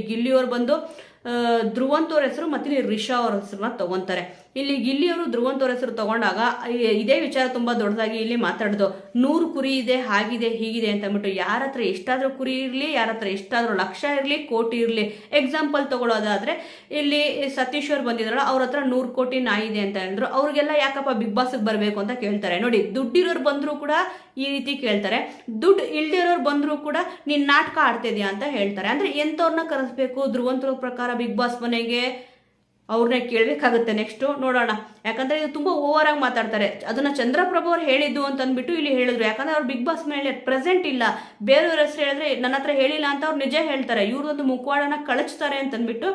ಗಿಲ್ಲಿಯವರು ಬಂದು ಧ್ರುವಂತ್ ಅವ್ರ ಹೆಸರು ಮತ್ತೆ ಇಲ್ಲಿ ರಿಷಾ ಅವ್ರ ಹೆಸರನ್ನ ತಗೊಂತಾರೆ. ಇಲ್ಲಿ ಗಿಲ್ಲಿಯವರು ಧ್ರುವಂತ್ ಅವ್ರ ಹೆಸರು ತಗೊಂಡಾಗ ಇದೇ ವಿಚಾರ ತುಂಬಾ ದೊಡ್ಡದಾಗಿ ಇಲ್ಲಿ ಮಾತಾಡೋದು. 100 ಕುರಿ ಇದೆ, ಹಾಗಿದೆ ಹೀಗಿದೆ ಅಂತ ಅಂದ್ಬಿಟ್ಟು. ಯಾರ ಹತ್ರ ಎಷ್ಟಾದ್ರೂ ಕುರಿ ಇರಲಿ, ಯಾರ ಹತ್ರ ಎಷ್ಟಾದ್ರೂ ಲಕ್ಷ ಇರಲಿ, ಕೋಟಿ ಇರಲಿ, ಎಕ್ಸಾಂಪಲ್ ತಗೊಳ್ಳೋದಾದ್ರೆ ಇಲ್ಲಿ ಸತೀಶ್ ಅವ್ರು ಬಂದಿದ್ರಲ್ಲ, ಅವ್ರ ಹತ್ರ 100 ಕೋಟಿ ನಾಯಿ ಇದೆ ಅಂತ ಹೇಳಿದ್ರು. ಅವ್ರಿಗೆಲ್ಲ ಯಾಕಪ್ಪ ಬಿಗ್ ಬಾಸ್ ಬರ್ಬೇಕು ಅಂತ ಕೇಳ್ತಾರೆ. ನೋಡಿ, ದುಡ್ಡಿರೋರು ಬಂದ್ರು ಕೂಡ ಈ ರೀತಿ ಕೇಳ್ತಾರೆ, ದುಡ್ಡು ಇಲ್ದಿರೋರು ಬಂದ್ರು ಕೂಡ ನೀನ್ ನಾಟಕ ಆಡ್ತಿದ್ಯಾ ಅಂತ ಹೇಳ್ತಾರೆ. ಅಂದ್ರೆ ಎಂತವ್ರನ್ನ ಕರೆಸ್ಬೇಕು ಧ್ರುವಂತರ ಪ್ರಕಾರ ಬಿಗ್ ಬಾಸ್ ಮನೆಗೆ? ಅವ್ರನ್ನೇ ಕೇಳಬೇಕಾಗುತ್ತೆ. ನೆಕ್ಸ್ಟ್ ನೋಡೋಣ, ಯಾಕಂದ್ರೆ ಇದು ತುಂಬಾ ಓವರ್ ಆಗಿ ಮಾತಾಡ್ತಾರೆ. ಅದನ್ನ ಚಂದ್ರಪ್ರಭು ಅವ್ರು ಹೇಳಿದ್ದು ಅಂತ ಅಂದ್ಬಿಟ್ಟು ಇಲ್ಲಿ ಹೇಳಿದ್ರು. ಯಾಕಂದ್ರೆ ಅವ್ರು ಬಿಗ್ ಬಾಸ್ ಮೇಲೆ ಪ್ರೆಸೆಂಟ್ ಇಲ್ಲ. ಬೇರೆಯವ್ರ ಹೆಸರು ಹೇಳಿದ್ರೆ ನನ್ನ ಹತ್ರ ಹೇಳಿಲ್ಲ ಅಂತ ಅವ್ರು ನಿಜ ಹೇಳ್ತಾರೆ. ಇವ್ರದೊಂದು ಮುಖವಾಡನ ಕಳಚ್ತಾರೆ ಅಂತ ಅಂದ್ಬಿಟ್ಟು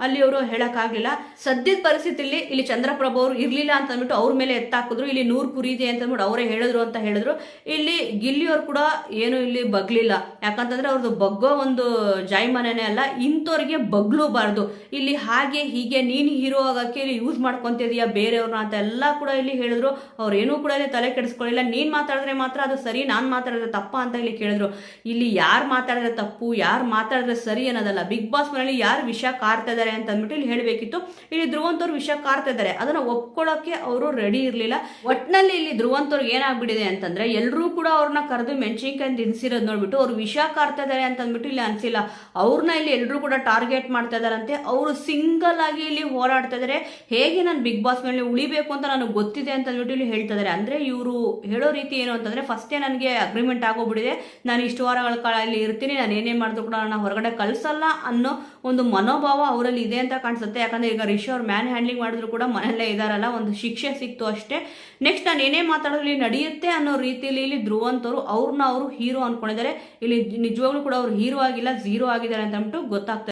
ಅಲ್ಲಿ ಅವರು ಹೇಳಕ್ಕಾಗ್ಲಿಲ್ಲ. ಸದ್ಯದ ಪರಿಸ್ಥಿತಿಲಿ ಇಲ್ಲಿ ಚಂದ್ರಪ್ರಭು ಅವರು ಇರ್ಲಿಲ್ಲ ಅಂತ ಅಂದ್ಬಿಟ್ಟು ಅವ್ರ ಮೇಲೆ ಎತ್ತಾಕಿದ್ರು. ಇಲ್ಲಿ 100 ಕುರಿ ಇದೆ ಅಂತ ಅಂದ್ಬಿಟ್ಟು ಅವರೇ ಹೇಳಿದ್ರು ಅಂತ ಹೇಳಿದ್ರು. ಇಲ್ಲಿ ಗಿಲ್ಲಿಯವ್ರು ಕೂಡ ಏನು ಇಲ್ಲಿ ಬಗ್ಲಿಲ್ಲ. ಯಾಕಂತಂದ್ರೆ ಅವ್ರದ್ದು ಬಗ್ಗೋ ಒಂದು ಜಾಯ್ಮನೆನೇ ಅಲ್ಲ, ಇಂಥವ್ರಿಗೆ ಬಗ್ಲೂಬಾರ್ದು. ಇಲ್ಲಿ ಹಾಗೆ ಹೀಗೆ ನೀನು ಹೀರೋ ಆಗಕ್ಕೆ ಇಲ್ಲಿ ಯೂಸ್ ಮಾಡ್ಕೊಂತಿದೀಯ ಬೇರೆಯವ್ರನ್ನ ಅಂತ ಎಲ್ಲ ಕೂಡ ಇಲ್ಲಿ ಹೇಳಿದ್ರು. ಅವ್ರೇನೂ ಕೂಡ ಇಲ್ಲಿ ತಲೆ ಕೆಡಿಸ್ಕೊಳ್ಳಿಲ್ಲ. ನೀನ್ ಮಾತಾಡಿದ್ರೆ ಮಾತ್ರ ಅದು ಸರಿ, ನಾನ್ ಮಾತಾಡಿದ್ರೆ ತಪ್ಪ ಅಂತ ಇಲ್ಲಿ ಕೇಳಿದ್ರು. ಇಲ್ಲಿ ಯಾರು ಮಾತಾಡಿದ್ರೆ ತಪ್ಪು, ಯಾರು ಮಾತಾಡಿದ್ರೆ ಸರಿ ಅನ್ನೋದಲ್ಲ. ಬಿಗ್ ಬಾಸ್ ಮನೇಲಿ ಯಾರು ವಿಷ ಕಾರ್ತಾ ಇದಾರೆ ಅಂತ ಅಂದ್ಬಿಟ್ಟು ಇಲ್ಲಿ ಹೇಳಬೇಕಿತ್ತು. ಇಲ್ಲಿ ಧ್ರುವಂತ್ ಅವ್ರು ವಿಷಯ ಕಾರ್ತಾ ಇದ್ದಾರೆ, ಅದನ್ನ ಒಪ್ಕೊಳ್ಳೋಕೆ ಅವರು ರೆಡಿ ಇರ್ಲಿಲ್ಲ. ಒಟ್ನಲ್ಲಿ ಇಲ್ಲಿ ಧ್ರುವಂತ್ ಅವ್ರಿಗೆ ಏನಾಗ್ಬಿಟ್ಟಿದೆ ಅಂತಂದ್ರೆ, ಎಲ್ಲರೂ ಕೂಡ ಅವ್ರನ್ನ ಕರೆದು ಮೆಣಸಿನ್ಕಾಯಿ ತಿನ್ಸಿರೋದು ನೋಡ್ಬಿಟ್ಟು ಅವ್ರು ವಿಷ ಕಾರ್ತಾ ಇದಾರೆ ಅಂತ ಅಂದ್ಬಿಟ್ಟು ಇಲ್ಲಿ ಅನ್ಸಿಲ್ಲ. ಅವ್ರನ್ನ ಇಲ್ಲಿ ಎಲ್ಲರೂ ಕೂಡ ಟಾರ್ಗೆಟ್ ಮಾಡ್ತಾ ಇದಾರಂತೆ. ಅವರು ಸಿಂಗಲ್ ಆಗಿ ಇಲ್ಲಿ ಹೋರಾಡ್ತಾ ಇದಾರೆ. ಹೇಗೆ ನಾನು ಬಿಗ್ ಬಾಸ್ ಮೇಲೆ ಉಳಿಬೇಕು ಅಂತ ನನಗೆ ಗೊತ್ತಿದೆ ಅಂತ ಅಂದ್ಬಿಟ್ಟು ಇಲ್ಲಿ ಹೇಳ್ತಾ ಇದಾರೆ. ಅಂದ್ರೆ ಇವರು ಹೇಳೋ ರೀತಿ ಏನು ಅಂತಂದ್ರೆ, ಫಸ್ಟೇ ನನಗೆ ಅಗ್ರಿಮೆಂಟ್ ಆಗೋಗ್ಬಿಟ್ಟಿದೆ, ನಾನು ಇಷ್ಟು ವಾರಗಳ ಕಾಲ ಇಲ್ಲಿ ಇರ್ತೀನಿ, ನಾನು ಏನೇ ಮಾಡಿದ್ರು ಕೂಡ ನಾನು ಹೊರಗಡೆ ಕಳ್ಸಲ್ಲ ಅನ್ನೋ ಒಂದು ಮನೋಭಾವ ಅವರಲ್ಲಿ ಇದೆ ಅಂತ ಕಾಣಿಸುತ್ತೆ. ಯಾಕಂದ್ರೆ ಈಗ ರಿಷಾ ಅವ್ರು ಮ್ಯಾನ್ ಹ್ಯಾಂಡ್ಲಿಂಗ್ ಮಾಡಿದ್ರು ಕೂಡ ಮನೆಯಲ್ಲೇ ಇದಾರಲ್ಲ, ಒಂದು ಶಿಕ್ಷೆ ಸಿಕ್ತು ಅಷ್ಟೇ. ನೆಕ್ಸ್ಟ್ ನಾನು ಏನೇ ಮಾತಾಡೋದ್ರಲ್ಲಿ ನಡೆಯುತ್ತೆ ಅನ್ನೋ ರೀತಿಯಲ್ಲಿ ಇಲ್ಲಿ ಧ್ರುವಂತ್ ಅವರು ಅವ್ರನ್ನ ಅವರು ಹೀರೋ ಅನ್ಕೊಂಡಿದ್ದಾರೆ. ಇಲ್ಲಿ ನಿಜವಾಗ್ಲೂ ಕೂಡ ಅವ್ರು ಹೀರೋ ಆಗಿಲ್ಲ, ಝೀರೋ ಆಗಿದ್ದಾರೆ ಅಂತ ಅಂದ್ಬಿಟ್ಟು ಗೊತ್ತಾಗ್ತದೆ.